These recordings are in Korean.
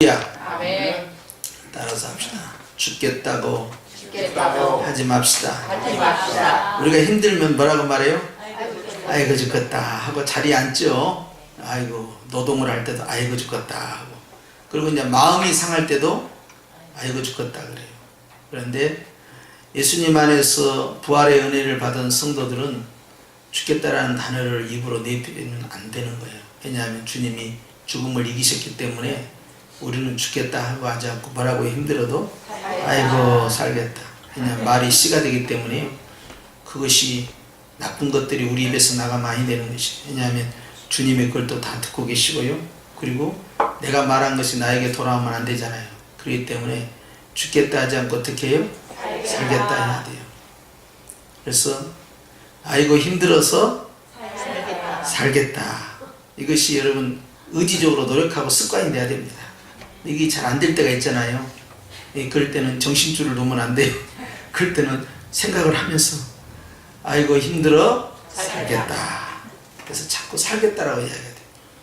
아멘. 따라서 합시다. 죽겠다고 하지 맙시다. 우리가 힘들면 뭐라고 말해요? 아이고 죽겠다 하고 자리에 앉죠. 아이고 노동을 할 때도 아이고 죽겠다 하고, 그리고 이제 마음이 상할 때도 아이고 죽겠다 그래요. 그런데 예수님 안에서 부활의 은혜를 받은 성도들은 죽겠다라는 단어를 입으로 내피면 안 되는 거예요. 왜냐하면 주님이 죽음을 이기셨기 때문에 우리는 죽겠다 하고 하지 않고 뭐라고 힘들어도 아이고 살겠다. 그냥 말이 씨가 되기 때문에 그것이 나쁜 것들이 우리 입에서 나가 많이 되는 것이에요. 왜냐하면 주님의 걸 또 다 듣고 계시고요. 그리고 내가 말한 것이 나에게 돌아오면 안 되잖아요. 그렇기 때문에 죽겠다 하지 않고 어떻게 해요? 살겠다 해야 돼요. 그래서 아이고 힘들어서 살겠다. 이것이 여러분 의지적으로 노력하고 습관이 돼야 됩니다. 이게 잘 안 될 때가 있잖아요. 그럴 때는 정신줄을 놓으면 안 돼요. 그럴 때는 생각을 하면서 아이고 힘들어 살겠다. 그래서 자꾸 살겠다라고 이야기해야 돼요.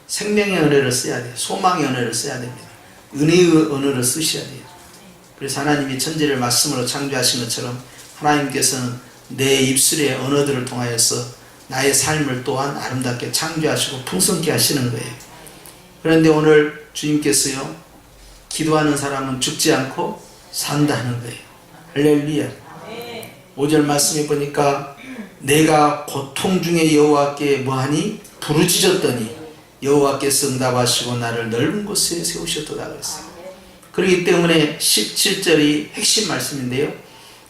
생명의 언어를 써야 돼요. 소망의 언어를 써야 됩니다. 은혜의 언어를 쓰셔야 돼요. 그래서 하나님이 천지를 말씀으로 창조하신 것처럼 하나님께서는 내 입술의 언어들을 통하여서 나의 삶을 또한 아름답게 창조하시고 풍성케 하시는 거예요. 그런데 오늘 주님께서요, 기도하는 사람은 죽지 않고 산다는 거예요. 할렐루야. 5절 말씀에 보니까 내가 고통 중에 여호와께 뭐하니? 부르짖었더니 여호와께서 응답하시고 나를 넓은 곳에 세우셨도다 그랬어요. 그렇기 때문에 17절이 핵심 말씀인데요,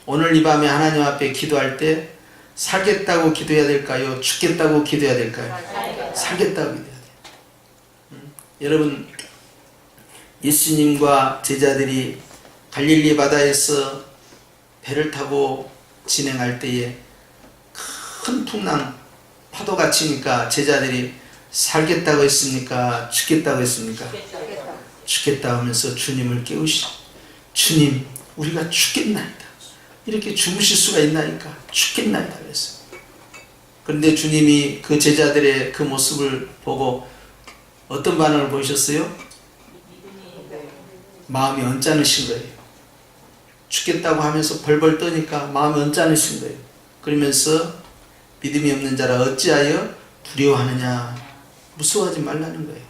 오늘 이 밤에 하나님 앞에 기도할 때 살겠다고 기도해야 될까요? 죽겠다고 기도해야 될까요? 살겠다고 기도해야 돼요. 여러분, 예수님과 제자들이 갈릴리 바다에서 배를 타고 진행할 때에 큰 풍랑, 파도가 치니까 제자들이 살겠다고 했습니까? 죽겠다고 했습니까? 죽겠다 하면서 주님을 깨우시죠. 주님, 우리가 죽겠나이다. 이렇게 주무실 수가 있나이까? 죽겠나이다 그랬어요. 그런데 주님이 그 제자들의 그 모습을 보고 어떤 반응을 보이셨어요? 마음이 언짢으신 거예요. 죽겠다고 하면서 벌벌 떠니까 마음이 언짢으신 거예요. 그러면서 믿음이 없는 자라 어찌하여 두려워하느냐, 무서워하지 말라는 거예요.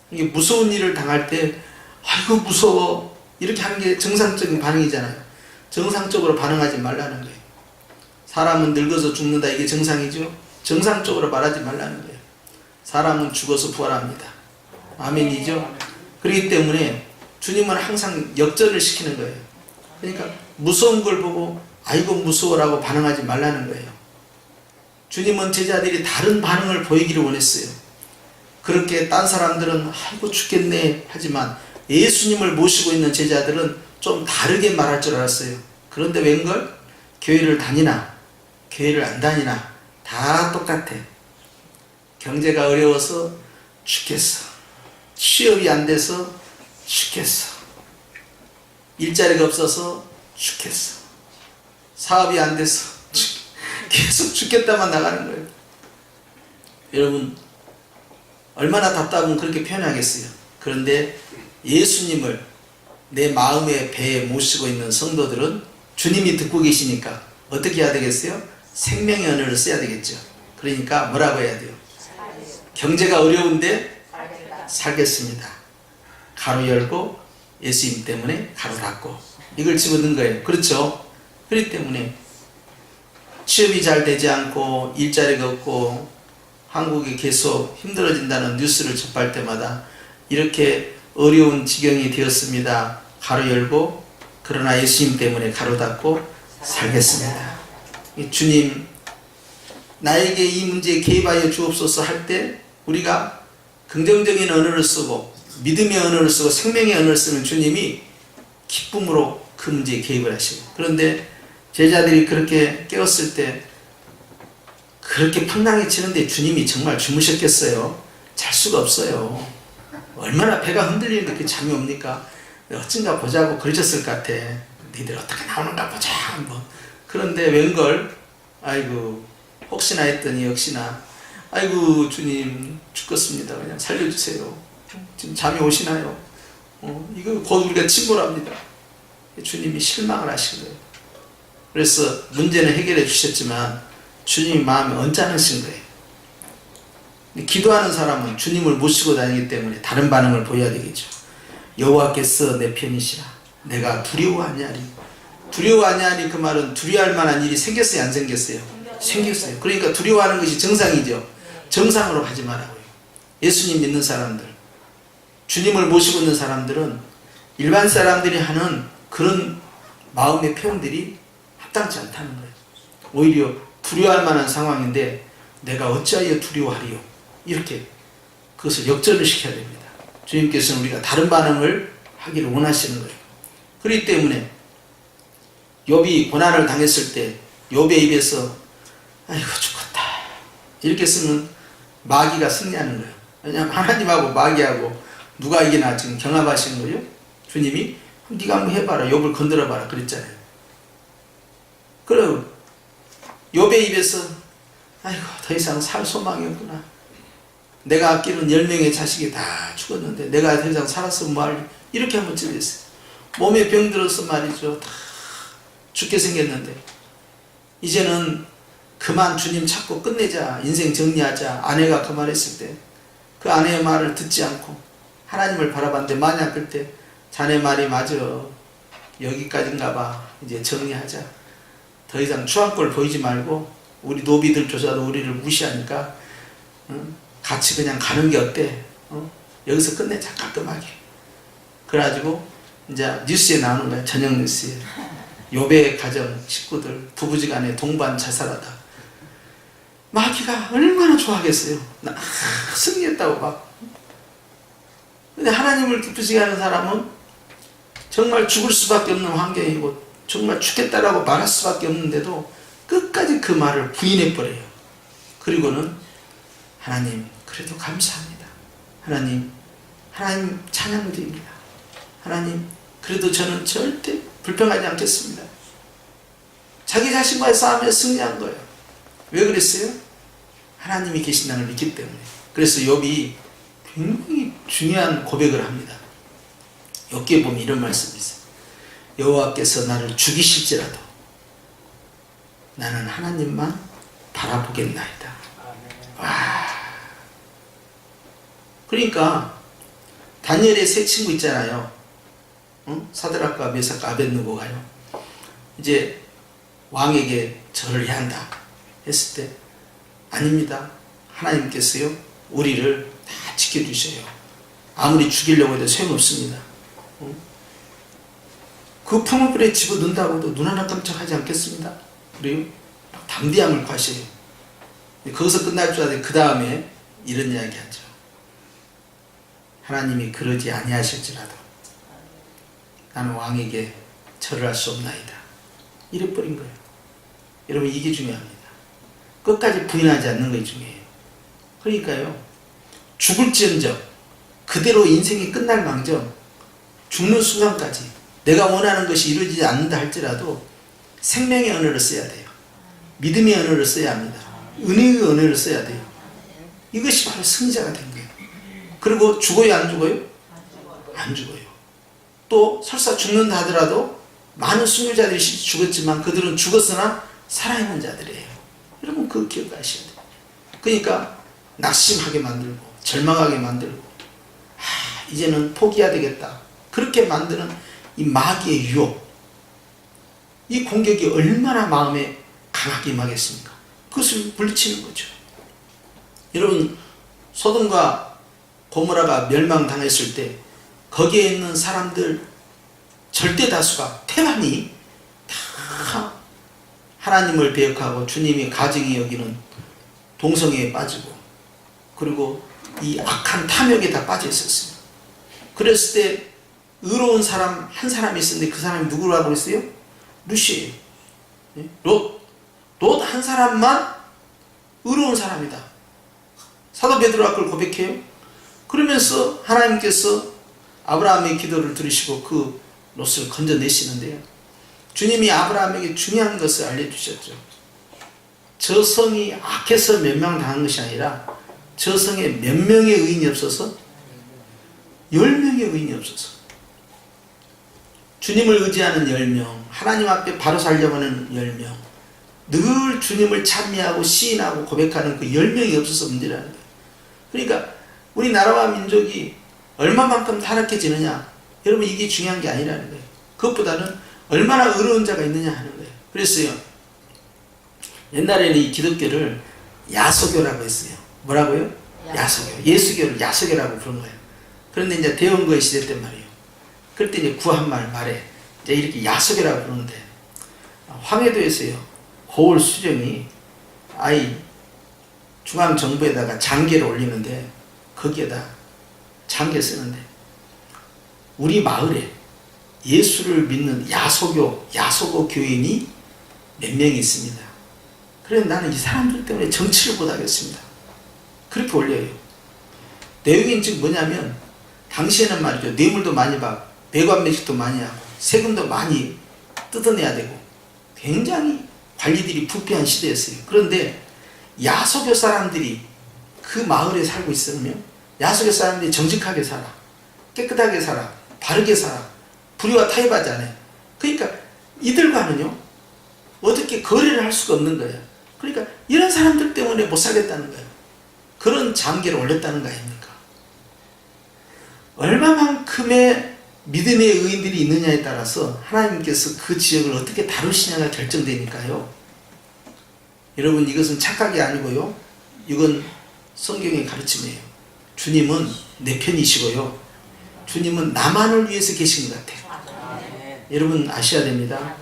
이게 무서운 일을 당할 때 아이고 무서워 이렇게 하는 게 정상적인 반응이잖아요. 정상적으로 반응하지 말라는 거예요. 사람은 늙어서 죽는다, 이게 정상이죠. 정상적으로 말하지 말라는 거예요. 사람은 죽어서 부활합니다. 아멘이죠. 그렇기 때문에 주님은 항상 역전을 시키는 거예요. 그러니까 무서운 걸 보고 아이고 무서워라고 반응하지 말라는 거예요. 주님은 제자들이 다른 반응을 보이기를 원했어요. 그렇게 딴 사람들은 아이고 죽겠네 하지만 예수님을 모시고 있는 제자들은 좀 다르게 말할 줄 알았어요. 그런데 웬걸? 교회를 다니나 교회를 안 다니나 다 똑같아. 경제가 어려워서 죽겠어. 취업이 안 돼서 죽겠어. 일자리가 없어서 죽겠어. 사업이 안 돼서 계속 죽겠다만 나가는 거예요. 여러분, 얼마나 답답하면 그렇게 표현하겠어요. 그런데 예수님을 내 마음의 배에 모시고 있는 성도들은 주님이 듣고 계시니까 어떻게 해야 되겠어요? 생명의 언어를 써야 되겠죠. 그러니까 뭐라고 해야 돼요? 경제가 어려운데 살겠습니다. 가로 열고 예수님 때문에 가로 닫고 이걸 집어넣은 거예요. 그렇죠? 그렇기 때문에 취업이 잘 되지 않고 일자리가 없고 한국이 계속 힘들어진다는 뉴스를 접할 때마다 이렇게 어려운 지경이 되었습니다. 가로 열고 그러나 예수님 때문에 가로 닫고 살겠습니다. 주님, 나에게 이 문제에 개입하여 주옵소서 할 때 우리가 긍정적인 언어를 쓰고 믿음의 언어를 쓰고 생명의 언어를 쓰면 주님이 기쁨으로 그 문제에 개입을 하시고, 그런데 제자들이 그렇게 깨웠을 때 그렇게 풍랑이 치는데 주님이 정말 주무셨겠어요? 잘 수가 없어요. 얼마나 배가 흔들리는데 그 잠이 옵니까? 어쩐가 보자고 그러셨을 것 같아. 니들 어떻게 나오는가 보자 한번. 그런데 웬걸 아이고 혹시나 했더니 역시나 아이고 주님 죽겠습니다. 그냥 살려주세요. 지금 잠이 오시나요? 이거 곧 우리가 침몰합니다. 주님이 실망을 하신 거예요. 그래서 문제는 해결해 주셨지만 주님이 마음에 언짢으신 거예요. 기도하는 사람은 주님을 모시고 다니기 때문에 다른 반응을 보여야 되겠죠. 여호와께서 내 편이시라 내가 두려워하냐리. 두려워하냐니 그 말은 두려워할 만한 일이 생겼어요, 안 생겼어요? 생겼어요. 그러니까 두려워하는 것이 정상이죠. 정상으로 하지 말라고요. 예수님 믿는 사람들, 주님을 모시고 있는 사람들은 일반 사람들이 하는 그런 마음의 표현들이 합당치 않다는 거예요. 오히려 두려워할 만한 상황인데 내가 어찌하여 두려워하리요, 이렇게 그것을 역전을 시켜야 됩니다. 주님께서는 우리가 다른 반응을 하기를 원하시는 거예요. 그렇기 때문에 욥이 고난을 당했을 때 욥의 입에서 아이고 죽었다 이렇게 쓰면 마귀가 승리하는 거예요. 왜냐하면 하나님하고 마귀하고 누가 이기나 지금 경합하시는 거예요. 주님이 네가 한번 해봐라, 욥을 건드려봐라 그랬잖아요. 그럼 욥의 입에서 아이고 더 이상 살 소망이 없구나, 내가 아끼는 10명의 자식이 다 죽었는데 내가 더 이상 살았으면 뭐할래, 이렇게 한번 찔렸어요. 몸에 병 들어서 말이죠, 다 죽게 생겼는데 이제는 그만 주님 찾고 끝내자, 인생 정리하자. 아내가 그 말했을 때 그 아내의 말을 듣지 않고 하나님을 바라봤는데 만약 그때 자네 말이 맞아, 여기까지인가 봐, 이제 정리하자, 더 이상 추한꼴 보이지 말고 우리 노비들조차도 우리를 무시하니까 같이 그냥 가는 게 어때, 여기서 끝내자 깔끔하게. 그래가지고 이제 뉴스에 나오는 거야, 저녁 뉴스에. 욥의 가정 식구들 부부지간에 동반 자살하다. 마귀가 얼마나 좋아하겠어요. 나 승리했다고 막. 근데 하나님을 기쁘시게 하는 사람은 정말 죽을 수밖에 없는 환경이고 정말 죽겠다라고 말할 수밖에 없는데도 끝까지 그 말을 부인해버려요. 그리고는 하나님 그래도 감사합니다, 하나님 찬양을 드립니다, 하나님 그래도 저는 절대 불평하지 않겠습니다. 자기 자신과의 싸움에 승리한 거예요. 왜 그랬어요? 하나님이 계신다는 걸 믿기 때문에. 그래서 욥이 굉장히 중요한 고백을 합니다. 욥기에 보면 이런 말씀이 있어요. 여호와께서 나를 죽이실지라도 나는 하나님만 바라보겠나이다. 와. 그러니까 다니엘의 세 친구 있잖아요. 사드락과 메삭과 아벳느고가요. 이제 왕에게 절을 해야 한다 했을 때 아닙니다, 하나님께서요 우리를 다 지켜주셔요. 아무리 죽이려고 해도 소용없습니다. 그 풍물불에 집어넣는다고도 눈 하나 깜짝하지 않겠습니다. 그래요? 담대함을 과시해요. 거기서 끝날 줄 알았는데 그 다음에 이런 이야기 하죠. 하나님이 그러지 아니하실지라도 나는 왕에게 절을 할 수 없나이다, 이래버린 거예요. 여러분 이게 중요합니다. 끝까지 부인하지 않는 것이 중요해요. 그러니까요 죽을지언정 그대로 인생이 끝날 망정 죽는 순간까지 내가 원하는 것이 이루어지지 않는다 할지라도 생명의 언어를 써야 돼요. 믿음의 언어를 써야 합니다. 은혜의 언어를 써야 돼요. 이것이 바로 승리자가 된 거예요. 그리고 죽어요 안 죽어요? 안 죽어요. 또 설사 죽는다 하더라도 많은 순교자들이 죽었지만 그들은 죽었으나 살아있는 자들이에요. 여러분 그거 기억하셔야 돼요. 그러니까 낙심하게 만들고 절망하게 만들고 이제는 포기해야 되겠다 그렇게 만드는 이 마귀의 유혹, 이 공격이 얼마나 마음에 강하게 임하겠습니까? 그것을 물리치는 거죠. 여러분 소돔과 고모라가 멸망당했을 때 거기에 있는 사람들 절대 다수가 태반이 다 하나님을 배역하고 주님이 가증히 여기는 동성애에 빠지고 그리고 이 악한 탐욕에 다 빠져 있었어요. 그랬을 때 의로운 사람 한 사람이 있었는데 그 사람이 누구라고 했어요? 룻이에요. 롯 한 사람만 의로운 사람이다. 사도 베드로가 그걸 고백해요. 그러면서 하나님께서 아브라함의 기도를 들으시고 그 롯을 건져내시는데요. 주님이 아브라함에게 중요한 것을 알려주셨죠. 저 성이 악해서 멸망당한 것이 아니라 저 성에 몇 명의 의인이 없어서 10명의 의인이 없어서 주님을 의지하는 10명, 하나님 앞에 바로 살려고 하는 10명, 늘 주님을 찬미하고 시인하고 고백하는 그 10명이 없어서 문제라는 거예요. 그러니까 우리나라와 민족이 얼마만큼 타락해지느냐, 여러분 이게 중요한 게 아니라는 거예요. 그것보다는 얼마나 의로운 자가 있느냐 하는 거예요. 그랬어요. 옛날에는 이 기독교를 야소교라고 했어요. 뭐라고요? 야소교. 예수교를 야소교라고 부른 거예요. 그런데 이제 대원거의 시대 때 말이에요. 그럴 때 이제 구한말 말에 이제 이렇게 야소교라고 부르는데, 황해도에서요, 고을 수령이 아이 중앙정부에다가 장계를 올리는데, 거기에다 장계 쓰는데, 우리 마을에 예수를 믿는 야소고 교인이 몇 명이 있습니다. 그래서 나는 이 사람들 때문에 정치를 못하겠습니다. 그렇게 올려요. 내용이 지금 뭐냐면, 당시에는 말이죠, 뇌물도 많이 받고 배관매직도 많이 하고 세금도 많이 뜯어내야 되고 굉장히 관리들이 부패한 시대였어요. 그런데 야소교 사람들이 그 마을에 살고 있으면, 야소교 사람들이 정직하게 살아, 깨끗하게 살아, 바르게 살아, 불의와 타협하지 않아요. 그러니까 이들과는요 어떻게 거래를 할 수가 없는 거예요. 그러니까 이런 사람들 때문에 못 살겠다는 거예요. 그런 장계를 올렸다는 거 아닙니까? 얼마만큼의 믿음의 의인들이 있느냐에 따라서 하나님께서 그 지역을 어떻게 다루시냐가 결정되니까요. 여러분, 이것은 착각이 아니고요, 이건 성경의 가르침이에요. 주님은 내 편이시고요, 주님은 나만을 위해서 계신 것 같아요. 여러분 아셔야 됩니다.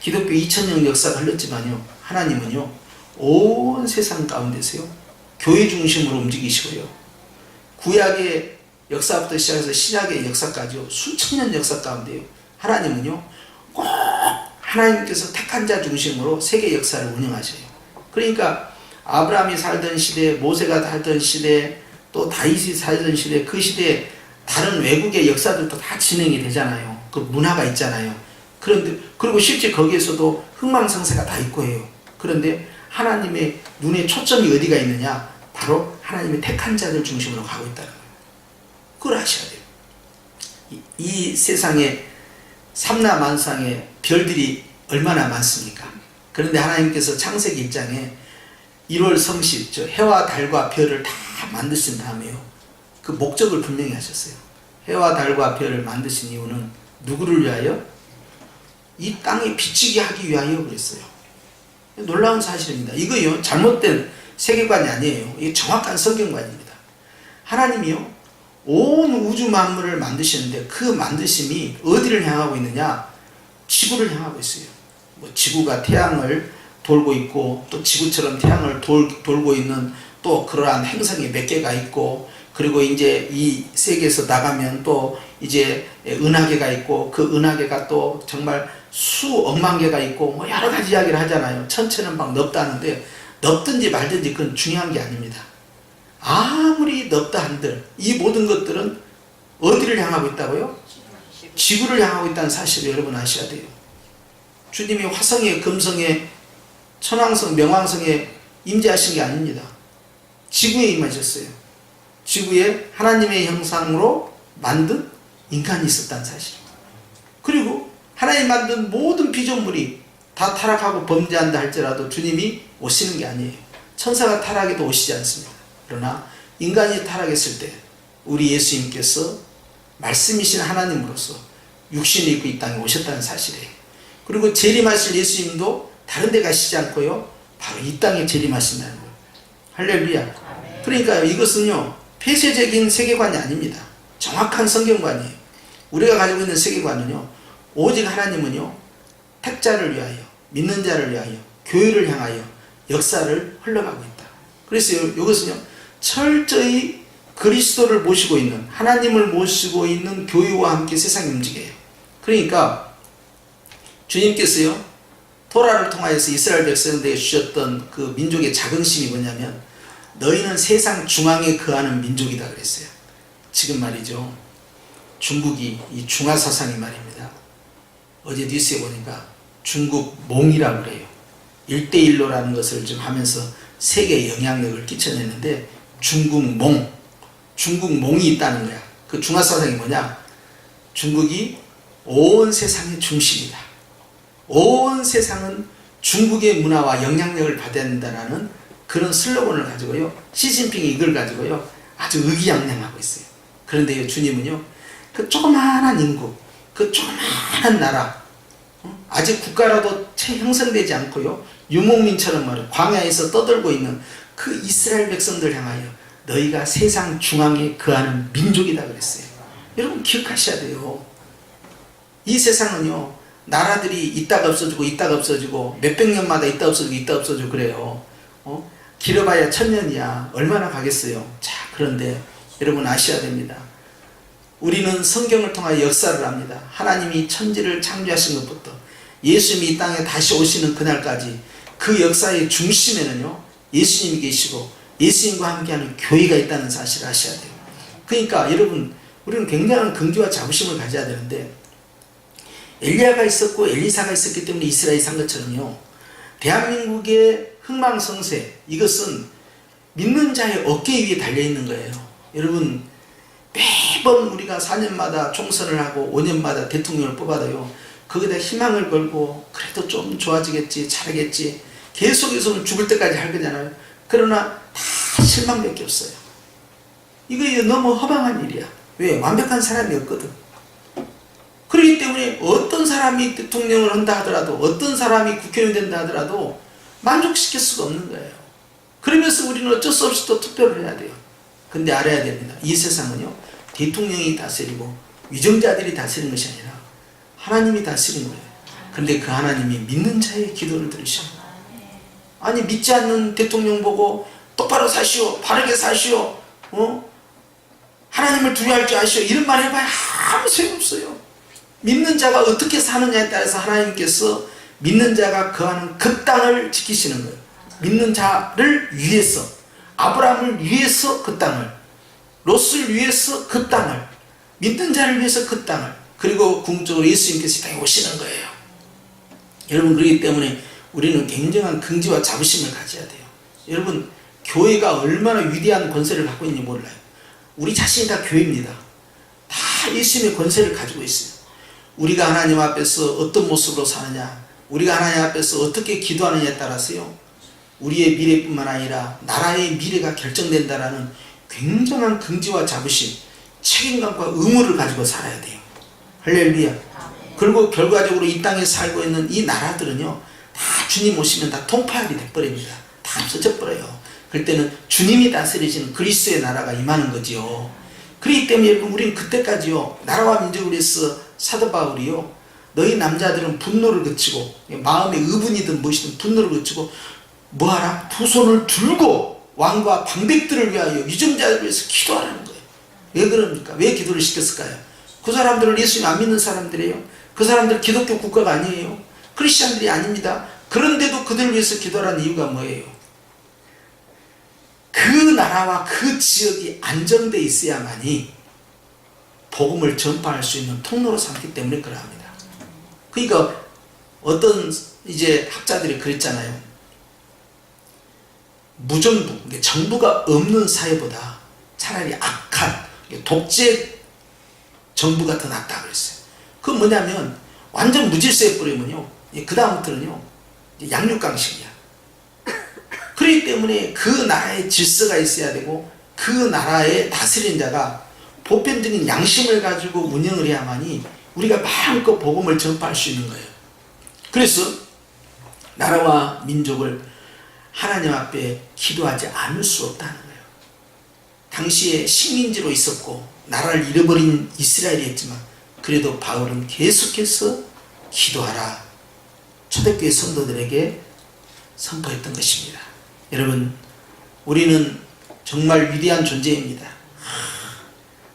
기독교 2000년 역사가 흘렀지만요, 하나님은요 온 세상 가운데서요 교회 중심으로 움직이시고요, 구약의 역사부터 시작해서 신약의 역사까지요, 수천 년 역사 가운데요, 하나님은요 꼭 하나님께서 택한 자 중심으로 세계 역사를 운영하셔요. 그러니까 아브라함이 살던 시대, 모세가 살던 시대, 또 다윗이 살던 시대, 그 시대에 다른 외국의 역사들도 다 진행이 되잖아요. 그 문화가 있잖아요. 그런데 그리고 실제 거기에서도 흥망성쇠가 다 있고 해요. 그런데 하나님의 눈에 초점이 어디가 있느냐? 바로 하나님의 택한 자들 중심으로 가고 있다는 거예요. 그걸 아셔야 돼요. 이 세상에 삼라만상의 별들이 얼마나 많습니까? 그런데 하나님께서 창세기 1장에 1월 성실, 해와 달과 별을 다 만드신 다음에요, 그 목적을 분명히 하셨어요. 해와 달과 별을 만드신 이유는 누구를 위하여? 이 땅에 비치게 하기 위하여 그랬어요. 놀라운 사실입니다. 이거요 잘못된 세계관이 아니에요. 이게 정확한 성경관입니다. 하나님이요 온 우주 만물을 만드시는데 그 만드심이 어디를 향하고 있느냐? 지구를 향하고 있어요. 뭐 지구가 태양을 돌고 있고, 또 지구처럼 태양을 돌고 있는 또 그러한 행성이 몇 개가 있고, 그리고 이제 이 세계에서 나가면 또 이제 은하계가 있고, 그 은하계가 또 정말 수억만 개가 있고, 뭐 여러 가지 이야기를 하잖아요. 천체는 막 넓다는데, 넓든지 말든지 그건 중요한 게 아닙니다. 아무리 넓다 한들 이 모든 것들은 어디를 향하고 있다고요? 지구를 향하고 있다는 사실을 여러분 아셔야 돼요. 주님이 화성에, 금성에, 천왕성, 명왕성에 임재하신 게 아닙니다. 지구에 임하셨어요. 지구에 하나님의 형상으로 만든 인간이 있었다는 사실입니다. 그리고 하나님 만든 모든 피조물이 다 타락하고 범죄한다 할지라도 주님이 오시는 게 아니에요. 천사가 타락해도 오시지 않습니다. 그러나 인간이 타락했을 때 우리 예수님께서 말씀이신 하나님으로서 육신을 입고 이 땅에 오셨다는 사실이에요. 그리고 재림하실 예수님도 다른 데 가시지 않고요, 바로 이 땅에 재림하신다는 거예요. 할렐루야. 그러니까 이것은요 폐쇄적인 세계관이 아닙니다. 정확한 성경관이에요. 우리가 가지고 있는 세계관은요, 오직 하나님은요 택자를 위하여, 믿는 자를 위하여, 교회를 향하여 역사를 흘러가고 있다. 그래서 이것은요 철저히 그리스도를 모시고 있는, 하나님을 모시고 있는 교회와 함께 세상이 움직여요. 그러니까 주님께서요 토라를 통하여서 이스라엘 백성들에게 주셨던 그 민족의 자긍심이 뭐냐면, 너희는 세상 중앙에 거하는 민족이다 그랬어요. 지금 말이죠, 중국이 이 중화사상이 말입니다. 어제 뉴스에 보니까 중국 몽이라고 그래요. 1대1로라는 것을 좀 하면서 세계에 영향력을 끼쳐내는데, 중국몽이 있다는 거야. 그 중화사상이 뭐냐? 중국이 온 세상의 중심이다. 온 세상은 중국의 문화와 영향력을 받아야 된다는 그런 슬로건을 가지고요, 시진핑이 이걸 가지고요 아주 의기양양하고 있어요. 그런데요, 주님은요, 그 조그마한 인구, 그 조그마한 나라, 아직 국가라도 채 형성되지 않고요, 유목민처럼 말이에요, 광야에서 떠들고 있는 그 이스라엘 백성들 향하여 너희가 세상 중앙에 거하는 민족이다 그랬어요. 여러분 기억하셔야 돼요. 이 세상은요, 나라들이 있다가 없어지고 있다가 없어지고 몇백 년마다 있다 없어지고 있다 없어지고 그래요. 길어봐야 1000년이야. 얼마나 가겠어요. 자, 그런데 여러분 아셔야 됩니다. 우리는 성경을 통하여 역사를 합니다. 하나님이 천지를 창조하신 것부터 예수님이 이 땅에 다시 오시는 그날까지 그 역사의 중심에는요, 예수님이 계시고 예수님과 함께하는 교회가 있다는 사실을 아셔야 돼요. 그러니까 여러분, 우리는 굉장한 긍지와 자부심을 가져야 되는데, 엘리야가 있었고 엘리사가 있었기 때문에 이스라엘이 산 것처럼요, 대한민국의 흥망성쇠, 이것은 믿는 자의 어깨 위에 달려있는 거예요. 여러분, 매번 우리가 4년마다 총선을 하고 5년마다 대통령을 뽑아도요, 거기다 희망을 걸고 그래도 좀 좋아지겠지, 잘하겠지, 계속해서 죽을 때까지 할 거잖아요. 그러나 다 실망밖에 없어요. 이거 너무 허망한 일이야. 왜? 완벽한 사람이 없거든. 그렇기 때문에 어떤 사람이 대통령을 한다 하더라도, 어떤 사람이 국회의원이 된다 하더라도 만족시킬 수가 없는 거예요. 그러면서 우리는 어쩔 수 없이 또 투표를 해야 돼요. 근데 알아야 됩니다. 이 세상은요, 대통령이 다스리고 위정자들이 다스리는 것이 아니라 하나님이 다스리는 거예요. 근데 그 하나님이 믿는 자의 기도를 들으셔요. 아니, 믿지 않는 대통령 보고 똑바로 사시오, 바르게 사시오, 하나님을 두려워할 줄 아시오, 이런 말 해봐야 아무 소용없어요. 믿는 자가 어떻게 사느냐에 따라서 하나님께서 믿는 자가 거하는 그 땅을 지키시는 거예요. 믿는 자를 위해서, 아브라함을 위해서 그 땅을, 롯을 위해서 그 땅을, 믿는 자를 위해서 그 땅을, 그리고 궁극적으로 예수님께서 이 땅에 오시는 거예요. 여러분, 그렇기 때문에 우리는 굉장한 긍지와 자부심을 가져야 돼요. 여러분, 교회가 얼마나 위대한 권세를 갖고 있는지 몰라요. 우리 자신이 다 교회입니다. 다 예수님의 권세를 가지고 있어요. 우리가 하나님 앞에서 어떤 모습으로 사느냐, 우리가 하나님 앞에서 어떻게 기도하느냐에 따라서요, 우리의 미래뿐만 아니라 나라의 미래가 결정된다라는 굉장한 긍지와 자부심, 책임감과 의무를 가지고 살아야 돼요. 할렐루야. 그리고 결과적으로 이 땅에 살고 있는 이 나라들은요, 다 주님 오시면 다 통파열이 돼버립니다. 다 없어져 버려요. 그럴 때는 주님이 다스리시는 그리스도의 나라가 임하는 거지요. 그렇기 때문에 여러분, 우리는 그때까지요, 나라와 민족을 위해서 사도 바울이요, 너희 남자들은 분노를 그치고, 마음의 의분이든 무엇이든 분노를 그치고 뭐하라? 두 손을 들고 왕과 방백들을 위하여, 위정자들을 위해서 기도하라는 거예요. 왜 그럽니까? 왜 기도를 시켰을까요? 그 사람들은 예수님 안 믿는 사람들이에요. 그 사람들은 기독교 국가가 아니에요. 크리스찬들이 아닙니다. 그런데도 그들을 위해서 기도하라는 이유가 뭐예요? 그 나라와 그 지역이 안정되어 있어야만이 복음을 전파할 수 있는 통로로 삼기 때문에 그러합니다. 그러니까 어떤 이제 학자들이 그랬잖아요. 무정부, 정부가 없는 사회보다 차라리 악한 독재 정부가 더 낫다 그랬어요. 그건 뭐냐면 완전 무질서해 버리면요, 그 다음부터는요 양육강식이야. 그렇기 때문에 그 나라의 질서가 있어야 되고, 그 나라의 다스리는 자가 보편적인 양심을 가지고 운영을 해야만이 우리가 마음껏 복음을 전파할 수 있는 거예요. 그래서 나라와 민족을 하나님 앞에 기도하지 않을 수 없다는 거예요. 당시에 식민지로 있었고 나라를 잃어버린 이스라엘이었지만, 그래도 바울은 계속해서 기도하라, 초대교회 성도들에게 선포했던 것입니다. 여러분, 우리는 정말 위대한 존재입니다.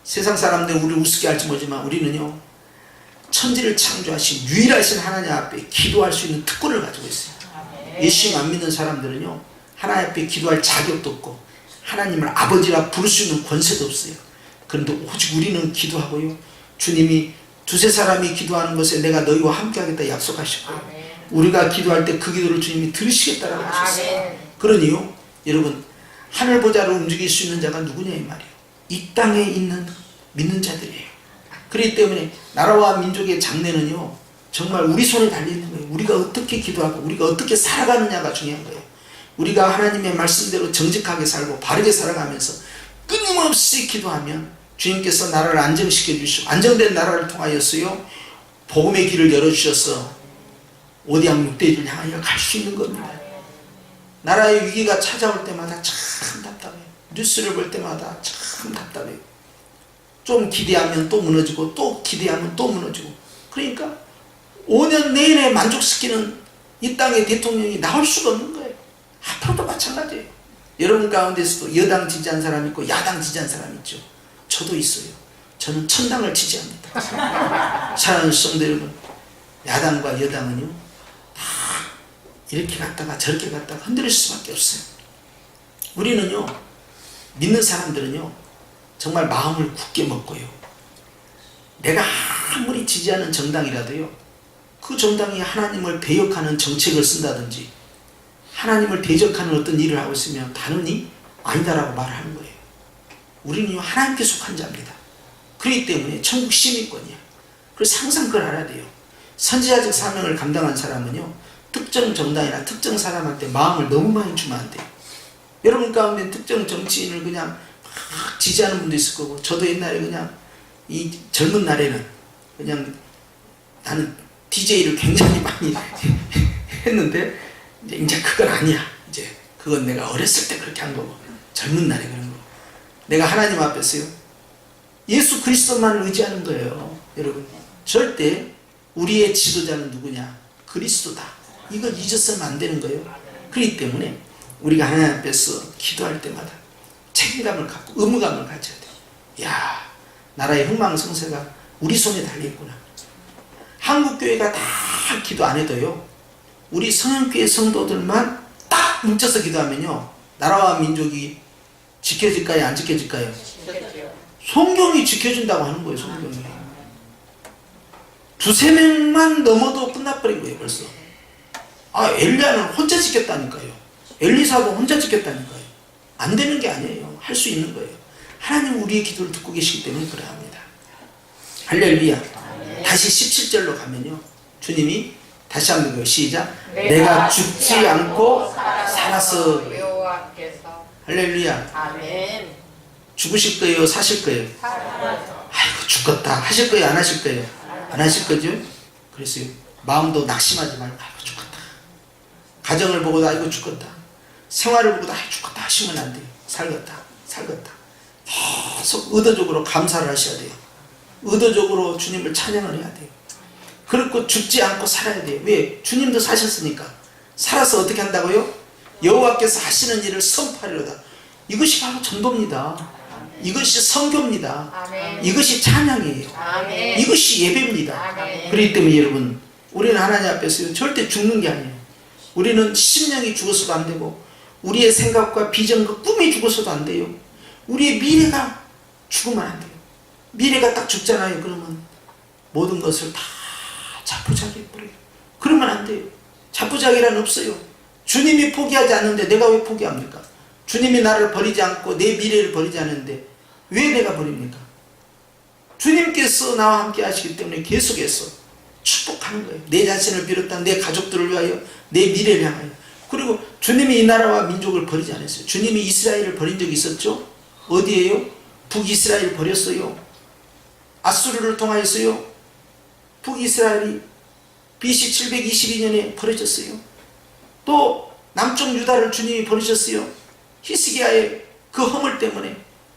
세상 사람들은 우리를 우습게 할지 모르지만 우리는요, 천지를 창조하신 유일하신 하나님 앞에 기도할 수 있는 특권을 가지고 있어요. 예수님 안 믿는 사람들은요, 하나님 앞에 기도할 자격도 없고 하나님을 아버지라 부를 수 있는 권세도 없어요. 그런데 오직 우리는 기도하고요, 주님이 두세 사람이 기도하는 것에 내가 너희와 함께 하겠다 약속하셨고, 우리가 기도할 때 그 기도를 주님이 들으시겠다라고 하셨어요. 그러니요, 여러분, 하늘 보좌를 움직일 수 있는 자가 누구냐 이 말이에요. 이 땅에 있는 믿는 자들이에요. 그렇기 때문에 나라와 민족의 장래는요 정말 우리 손에 달려있는 거예요. 우리가 어떻게 기도하고 우리가 어떻게 살아가느냐가 중요한 거예요. 우리가 하나님의 말씀대로 정직하게 살고 바르게 살아가면서 끊임없이 기도하면 주님께서 나라를 안정시켜 주시고 안정된 나라를 통하여서요 복음의 길을 열어주셔서 오대양 육대주를 향하여 갈 수 있는 겁니다. 나라의 위기가 찾아올 때마다 참 답답해요. 뉴스를 볼 때마다 참 답답해요. 좀 기대하면 또 무너지고 또 기대하면 또 무너지고, 그러니까 5년 내내 만족시키는 이 땅의 대통령이 나올 수가 없는 거예요. 앞으로도 마찬가지예요. 여러분 가운데서도 여당 지지한 사람 있고 야당 지지한 사람 있죠. 저도 있어요. 저는 천당을 지지합니다. 사랑하는 성도 여러분, 야당과 여당은요 다 이렇게 갔다가 저렇게 갔다가 흔들릴 수밖에 없어요. 우리는요 믿는 사람들은요 정말 마음을 굳게 먹고요, 내가 아무리 지지하는 정당이라도요 그 정당이 하나님을 배역하는 정책을 쓴다든지 하나님을 대적하는 어떤 일을 하고 있으면 단언히 아니다라고 말하는 거예요. 우리는 하나님께 속한 자입니다. 그렇기 때문에 천국 시민권이야. 그래서 항상 그걸 알아야 돼요. 선지자적 사명을 감당한 사람은요 특정 정당이나 특정 사람한테 마음을 너무 많이 주면 안 돼요. 여러분 가운데 특정 정치인을 그냥 막 지지하는 분도 있을 거고, 저도 옛날에 그냥 이 젊은 날에는 그냥 나는 DJ를 굉장히 많이 했는데 이제 그건 아니야. 이제 그건 내가 어렸을 때 그렇게 한 거고, 젊은 날에 그런 거. 내가 하나님 앞에서요 예수 그리스도만을 의지하는 거예요. 여러분 절대 우리의 지도자는 누구냐? 그리스도다. 이거 잊었으면 안 되는 거예요. 그렇기 때문에 우리가 하나님 앞에서 기도할 때마다 책임감을 갖고 의무감을 가져야 돼요. 야, 나라의 흥망성쇠가 우리 손에 달려있구나. 한국교회가 다 기도 안 해도요 우리 성현교회 성도들만 딱 뭉쳐서 기도하면요 나라와 민족이 지켜질까요? 안 지켜질까요? 성경이 지켜준다고 하는 거예요. 성경이 두세 명만 넘어도 끝나버린 거예요 벌써. 엘리야는 혼자 지켰다니까요. 엘리사도 혼자 지켰다니까요. 안 되는 게 아니에요. 할 수 있는 거예요. 하나님 우리의 기도를 듣고 계시기 때문에 그래 합니다. 할렐루야. 다시 17절로 가면요 주님이 다시 한번 읽어요. 시작. 내가 죽지 않고 살아서. 할렐루야. 아멘. 죽으실 거예요? 사실 거예요? 아이고 죽겠다 하실 거예요? 안 하실 거예요? 안 하실 거죠? 그래서 마음도 낙심하지 말고 아이고 죽겠다, 가정을 보고도 아이고 죽겠다, 생활을 보고도 아이고 죽겠다 하시면 안 돼요. 살겠다 계속 의도적으로 감사를 하셔야 돼요. 의도적으로 주님을 찬양을 해야 돼요. 그렇고 죽지 않고 살아야 돼요. 왜? 주님도 사셨으니까. 살아서 어떻게 한다고요? 여호와께서 하시는 일을 선포하리로다. 이것이 바로 전도입니다. 이것이 선교입니다. 아멘. 이것이 찬양이에요. 아멘. 이것이 예배입니다. 아멘. 그렇기 때문에 여러분 우리는 하나님 앞에서 절대 죽는 게 아니에요. 우리는 심령이 죽어서도 안 되고 우리의 생각과 비전과 꿈이 죽어서도 안 돼요. 우리의 미래가 죽으면 안 돼요. 미래가 딱 죽잖아요. 그러면 모든 것을 다 자포자기해 버려요. 그러면 안 돼요. 자포자기란 없어요. 주님이 포기하지 않는데 내가 왜 포기합니까? 주님이 나를 버리지 않고 내 미래를 버리지 않는데 왜 내가 버립니까? 주님께서 나와 함께 하시기 때문에 계속해서 축복하는 거예요. 내 자신을 비롯한 내 가족들을 위하여, 내 미래를 향하여. 그리고 주님이 이 나라와 민족을 버리지 않았어요. 주님이 이스라엘을 버린 적이 있었죠? 어디에요? 북이스라엘 버렸어요. 아수르를 통하여서요 북이스라엘이 BC 722년에 버려졌어요. 또 남쪽 유다를 주님이 버리셨어요. 히스기야의 그 허물 때문에.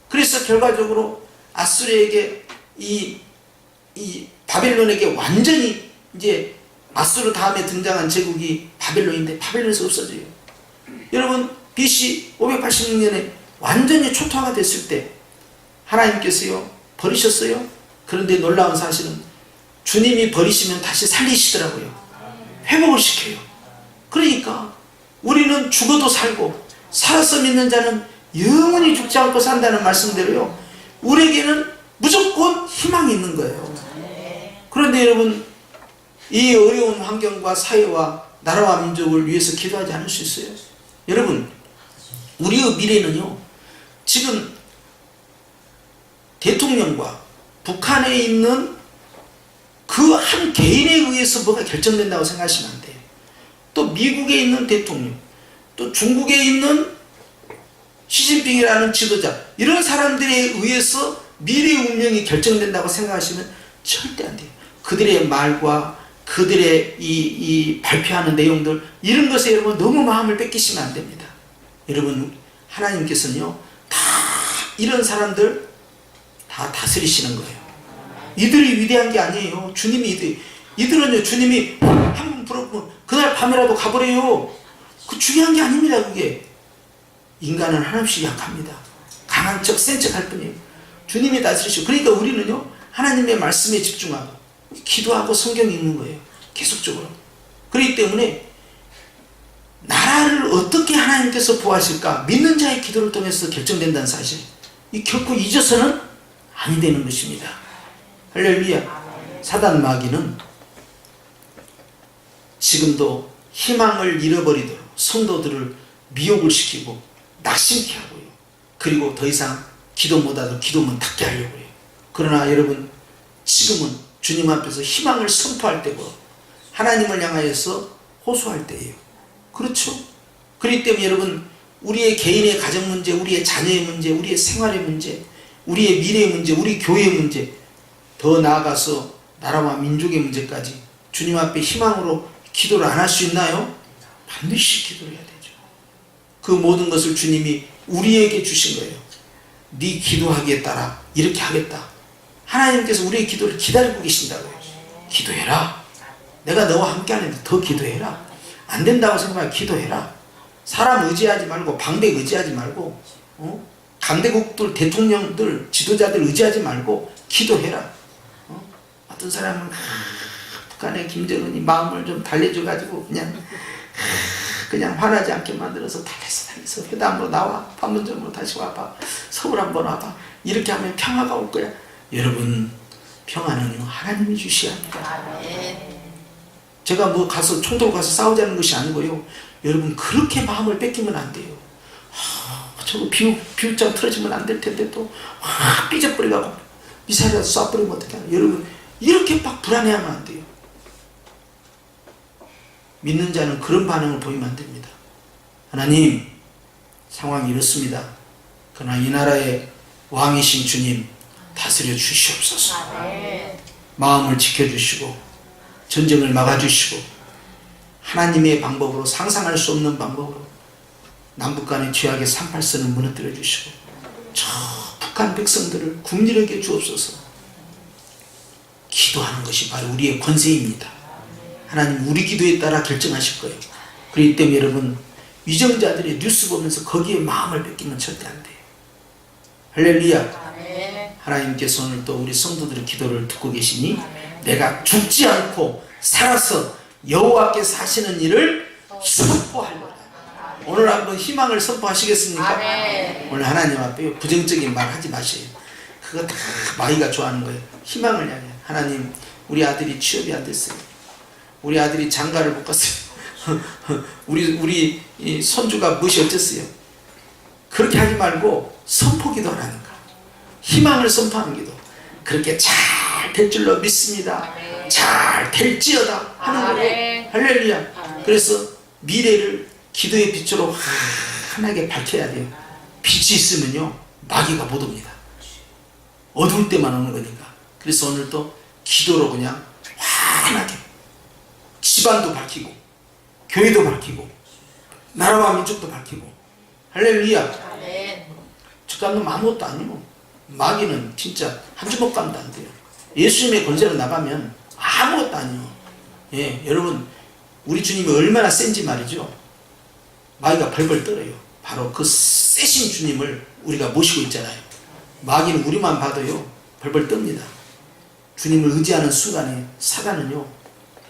그래서 결과적으로 아수르에게 이 바벨론에게 완전히 이제 아수르 다음에 등장한 제국이 바벨론인데 바벨론에서 없어져요. 여러분 BC 586년에 완전히 초토화가 됐을 때 하나님께서요 버리셨어요. 그런데 놀라운 사실은 주님이 버리시면 다시 살리시더라고요. 회복을 시켜요. 그러니까 우리는 죽어도 살고 살아서 믿는 자는 영원히 죽지 않고 산다는 말씀대로요 우리에게는 무조건 희망이 있는 거예요. 그런데 여러분 이 어려운 환경과 사회와 나라와 민족을 위해서 기도하지 않을 수 있어요? 여러분 우리의 미래는요 지금 대통령과 북한에 있는 그 한 개인에 의해서 뭐가 결정된다고 생각하시면 안 돼요. 또 미국에 있는 대통령, 또 중국에 있는 시진핑이라는 지도자, 이런 사람들에 의해서 미래 운명이 결정된다고 생각하시면 절대 안 돼요. 그들의 말과 그들의 이 발표하는 내용들, 이런 것에 여러분 너무 마음을 뺏기시면 안 됩니다. 여러분, 하나님께서는요, 다 이런 사람들 다 다스리시는 거예요. 이들이 위대한 게 아니에요. 주님이 이들은요, 주님이 한 번 부르면 그날 밤에라도 가버려요. 그 중요한 게 아닙니다. 그게 인간은 한없이 약합니다. 강한 척 센 척 할 뿐이에요. 주님이 다스리시고, 그러니까 우리는요, 하나님의 말씀에 집중하고 기도하고 성경 읽는 거예요. 계속적으로. 그렇기 때문에 나라를 어떻게 하나님께서 보호하실까, 믿는 자의 기도를 통해서 결정된다는 사실, 이 결코 잊어서는 아니 되는 것입니다. 할렐루야. 사단 마귀는 지금도 희망을 잃어버리도록 성도들을 미혹을 시키고 낙심케 하고요. 그리고 더 이상 기도 못하도록 기도문 닫게 하려고 해요. 그러나 여러분, 지금은 주님 앞에서 희망을 선포할 때고 하나님을 향하여서 호소할 때예요. 그렇죠? 그렇기 때문에 여러분, 우리의 개인의 가정 문제, 우리의 자녀의 문제, 우리의 생활의 문제, 우리의 미래의 문제, 우리 교회의 문제, 더 나아가서 나라와 민족의 문제까지 주님 앞에 희망으로 기도를 안 할 수 있나요? 반드시 기도를 해야 되죠. 그 모든 것을 주님이 우리에게 주신 거예요. 네 기도하기에 따라 이렇게 하겠다. 하나님께서 우리의 기도를 기다리고 계신다고요. 기도해라. 내가 너와 함께 하는데 더 기도해라. 안 된다고 생각하면 기도해라. 사람 의지하지 말고, 방백 의지하지 말고, 강대국들, 대통령들, 지도자들 의지하지 말고 기도해라. 어떤 사람은 북한의 김정은이 마음을 좀 달래줘가지고 그냥 화나지 않게 만들어서 달랬어. 회담으로 나와. 판문점으로 다시 와봐. 서울 한번 와봐. 이렇게 하면 평화가 올 거야. 여러분, 평화는요, 하나님이 주셔야 합니다. 제가 뭐 가서 총도로 가서 싸우자는 것이 아니고요. 여러분, 그렇게 마음을 뺏기면 안 돼요. 저거 비웃장 틀어지면 안 될 텐데 또 확 삐져버리고 미사일이라도 쏴버리면 어떻게 하나. 여러분, 이렇게 막 불안해하면 안 돼요. 믿는 자는 그런 반응을 보이면 안 됩니다. 하나님, 상황이 이렇습니다. 그러나 이 나라의 왕이신 주님 다스려 주시옵소서. 마음을 지켜주시고 전쟁을 막아주시고 하나님의 방법으로, 상상할 수 없는 방법으로 남북 간의 죄악의 삼팔선을 무너뜨려 주시고 저 북한 백성들을 국리하게 주옵소서. 기도하는 것이 바로 우리의 권세입니다. 하나님, 우리 기도에 따라 결정하실 거예요. 그렇기 때문에 여러분, 위정자들의 뉴스 보면서 거기에 마음을 뺏기면 절대 안 돼요. 할렐루야. 하나님께서 오늘 또 우리 성도들의 기도를 듣고 계시니 내가 죽지 않고 살아서 여호와께서 하시는 일을 선포하려다. 오늘 한번 희망을 선포하시겠습니까? 오늘 하나님 앞에 부정적인 말 하지 마세요. 그거 다 마귀가 좋아하는 거예요. 희망을 향해. 하나님, 우리 아들이 취업이 안 됐어요. 우리 아들이 장가를 못 갔어요. 우리 손주가 무엇이 어쨌어요. 그렇게 하지 말고 선포기도 하라는 거. 희망을 선포하는 기도. 그렇게 잘 될 줄로 믿습니다. 잘 될지어다 하는 거예요. 할렐루야. 그래서 미래를 기도의 빛으로 환하게 밝혀야 돼요. 빛이 있으면요, 마귀가 못 옵니다. 어두울 때만 오는 거니까. 그래서 오늘 또 기도로 그냥 환하게 집안도 밝히고 교회도 밝히고 나라와 민족도 밝히고. 할렐루야. 죽감도 아무것도 아니고 마귀는 진짜 한 주먹감도 안 돼요. 예수님의 권세로 나가면 아무것도 아니에요. 예, 여러분, 우리 주님이 얼마나 센지 말이죠. 마귀가 벌벌 떨어요. 바로 그 세신 주님을 우리가 모시고 있잖아요. 마귀는 우리만 봐도요, 벌벌 떱니다. 주님을 의지하는 순간에 사단은요,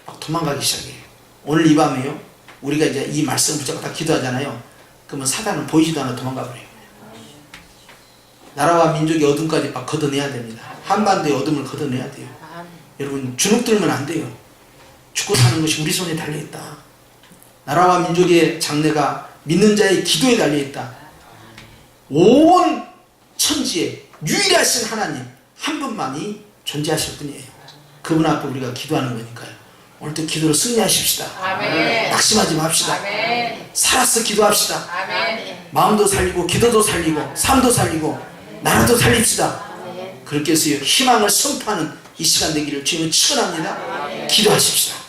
막 도망가기 시작해요. 오늘 이 밤에요, 우리가 이제 이 말씀 붙잡고 다 기도하잖아요. 그러면 사단은 보이지도 않아 도망가 버려요. 나라와 민족의 어둠까지 막 걷어내야 됩니다. 한반도의 어둠을 걷어내야 돼요. 여러분, 주눅 들면 안 돼요. 죽고 사는 것이 우리 손에 달려있다. 나라와 민족의 장래가 믿는 자의 기도에 달려있다. 온 천지에 유일하신 하나님, 한 분만이 존재하실 분이에요. 그분 앞에 우리가 기도하는 거니까요. 오늘도 기도로 승리하십시다. 아멘. 낙심하지 맙시다. 아멘. 살아서 기도합시다. 아멘. 마음도 살리고 기도도 살리고 삶도 살리고 나라도 살립시다. 그렇게 해서 희망을 선포하는 이 시간 되기를 주님은 축원합니다. 기도하십시다.